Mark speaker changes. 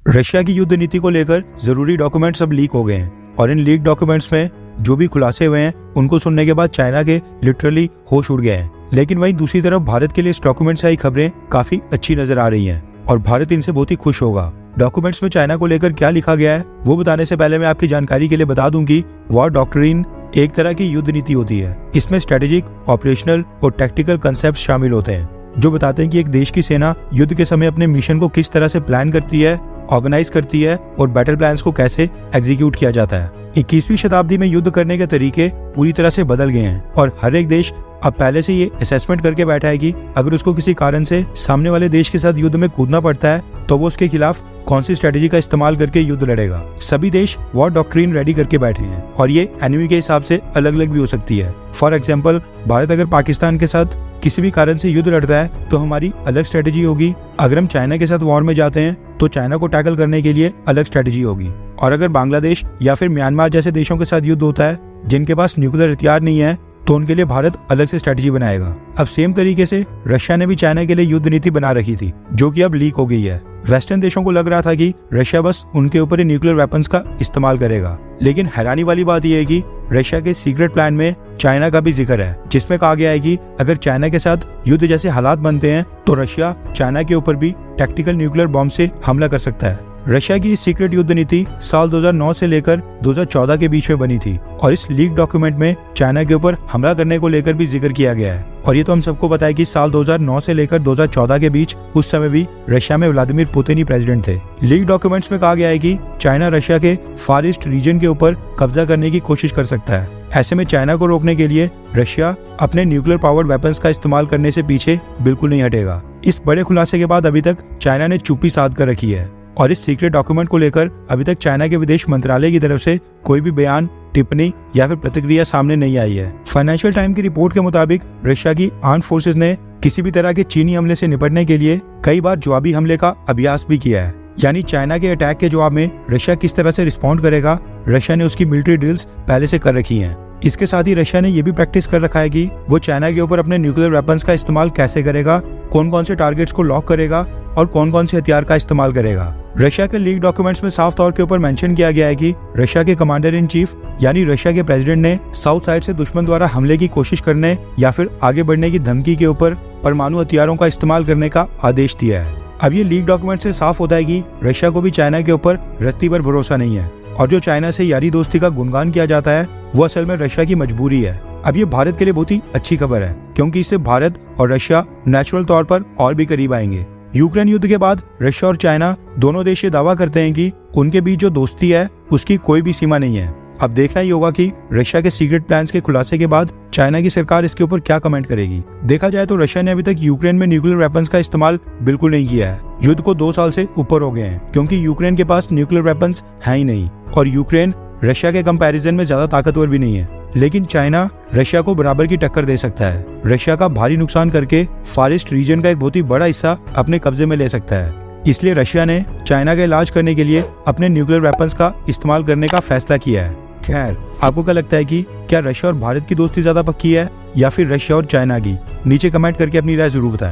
Speaker 1: Russia की युद्ध नीति को लेकर जरूरी डॉक्यूमेंट्स अब लीक हो गए हैं और इन लीक डॉक्यूमेंट्स में जो भी खुलासे हुए हैं उनको सुनने के बाद चाइना के लिटरली होश उड़ गए हैं। लेकिन वहीं दूसरी तरफ भारत के लिए इस डॉक्यूमेंट से आई खबरें काफी अच्छी नजर आ रही हैं और भारत इनसे बहुत ही खुश होगा। डॉक्यूमेंट्स में चाइना को लेकर क्या लिखा गया है वो बताने से पहले मैं आपकी जानकारी के लिए बता दूं कि वॉर डॉक्ट्रिन एक तरह की युद्ध नीति होती है। इसमें स्ट्रेटेजिक, ऑपरेशनल और टैक्टिकल कंसेप्ट शामिल होते हैं जो बताते हैं कि एक देश की सेना युद्ध के समय अपने मिशन को किस तरह से प्लान करती है, ऑर्गेनाइज करती है और बैटल प्लान्स को कैसे एग्जीक्यूट किया जाता है। 21वीं शताब्दी में युद्ध करने के तरीके पूरी तरह से बदल गए हैं और हर एक देश अब पहले से ये असेसमेंट करके बैठा है कि अगर उसको किसी कारण से सामने वाले देश के साथ युद्ध में कूदना पड़ता है तो वो उसके खिलाफ कौन सी स्ट्रेटेजी का इस्तेमाल करके युद्ध लड़ेगा। सभी देश वॉर डॉक्ट्रिन रेडी करके बैठे हैं और ये एनिमी के हिसाब से अलग अलग भी हो सकती है। फॉर एग्जाम्पल, भारत अगर पाकिस्तान के साथ किसी भी कारण से युद्ध लड़ता है तो हमारी अलग स्ट्रेटेजी होगी। अगर हम चाइना के साथ वॉर में जाते हैं तो चाइना को टैकल करने के लिए अलग स्ट्रेटेजी होगी। और अगर बांग्लादेश या फिर म्यांमार जैसे देशों के साथ युद्ध होता है जिनके पास न्यूक्लियर हथियार नहीं है तो उनके लिए भारत अलग से स्ट्रेटेजी बनाएगा। अब सेम तरीके से रशिया ने भी चाइना के लिए युद्ध नीति बना रखी थी जो कि अब लीक हो गई है। वेस्टर्न देशों को लग रहा था कि रशिया बस उनके ऊपर ही न्यूक्लियर वेपन्स का इस्तेमाल करेगा, लेकिन हैरानी वाली बात यह है कि रशिया के सीक्रेट प्लान में चाइना का भी जिक्र है जिसमें कहा गया है कि अगर चाइना के साथ युद्ध जैसे हालात बनते हैं तो रशिया चाइना के ऊपर भी टैक्टिकल न्यूक्लियर बॉम्ब से हमला कर सकता है। रशिया की सीक्रेट युद्ध नीति साल 2009 से लेकर 2014 के बीच में बनी थी और इस लीक डॉक्यूमेंट में चाइना के ऊपर हमला करने को लेकर भी जिक्र किया गया है। और ये तो हम सबको पता है कि साल 2009 से लेकर 2014 के बीच उस समय भी रशिया में व्लादिमीर पुतिन ही प्रेसिडेंट थे। लीक डॉक्यूमेंट्स में कहा गया है कि चाइना रशिया के फार ईस्ट रीजन के ऊपर कब्जा करने की कोशिश कर सकता है। ऐसे में चाइना को रोकने के लिए रशिया अपने न्यूक्लियर पावर्ड वेपन्स का इस्तेमाल करने से पीछे बिल्कुल नहीं हटेगा। इस बड़े खुलासे के बाद अभी तक चाइना ने चुप्पी साध कर रखी है और इस सीक्रेट डॉक्यूमेंट को लेकर अभी तक चाइना के विदेश मंत्रालय की तरफ से कोई भी बयान, टिप्पणी या फिर प्रतिक्रिया सामने नहीं आई है। फाइनेंशियल टाइम की रिपोर्ट के मुताबिक रशिया की आर्म्ड फोर्सेस ने किसी भी तरह के चीनी हमले से निपटने के लिए कई बार जवाबी हमले का अभ्यास भी किया है। यानी चाइना के अटैक के जवाब में रशिया किस तरह से रिस्पॉन्ड करेगा, रशिया ने उसकी मिलिट्री ड्रिल्स पहले से कर रखी हैं। इसके साथ ही रशिया ने यह भी प्रैक्टिस कर रखा है कि वो चाइना के ऊपर अपने न्यूक्लियर वेपन्स का इस्तेमाल कैसे करेगा, कौन कौन से टारगेट्स को लॉक करेगा और कौन कौन से हथियार का इस्तेमाल करेगा। रशिया के लीक डॉक्यूमेंट्स में साफ तौर के ऊपर मेंशन किया गया है कि रशिया के कमांडर इन चीफ यानी रशिया के प्रेसिडेंट ने साउथ साइड से दुश्मन द्वारा हमले की कोशिश करने या फिर आगे बढ़ने की धमकी के ऊपर परमाणु हथियारों का इस्तेमाल करने का आदेश दिया है। अब ये लीक डॉक्यूमेंट से साफ होता है कि रशिया को भी चाइना के ऊपर रत्ती भर भरोसा नहीं है और जो चाइना से यारी दोस्ती का गुणगान किया जाता है वो असल में रशिया की मजबूरी है। अब ये भारत के लिए बहुत ही अच्छी खबर है क्योंकि इससे भारत और रशिया नेचुरल तौर पर और भी करीब आएंगे। यूक्रेन युद्ध के बाद रशिया और चाइना दोनों देश ये दावा करते हैं कि उनके बीच जो दोस्ती है उसकी कोई भी सीमा नहीं है। अब देखना ही होगा कि रशिया के सीक्रेट प्लान्स के खुलासे के बाद चाइना की सरकार इसके ऊपर क्या कमेंट करेगी। देखा जाए तो रशिया ने अभी तक यूक्रेन में न्यूक्लियर वेपन्स का इस्तेमाल बिल्कुल नहीं किया है। युद्ध को 2 साल से ऊपर हो गए हैं क्योंकि यूक्रेन के पास न्यूक्लियर वेपन्स है ही नहीं और यूक्रेन रशिया के कंपैरिजन में ज्यादा ताकतवर भी नहीं है। लेकिन चाइना रशिया को बराबर की टक्कर दे सकता है। रशिया का भारी नुकसान करके फार ईस्ट रीजन का एक बहुत ही बड़ा हिस्सा अपने कब्जे में ले सकता है। इसलिए रशिया ने चाइना का इलाज करने के लिए अपने न्यूक्लियर वेपन्स का इस्तेमाल करने का फैसला किया है। खैर, आपको क्या लगता है कि क्या रशिया और भारत की दोस्ती ज्यादा पक्की है या फिर रशिया और चाइना की? नीचे कमेंट करके अपनी राय जरूर बताएं।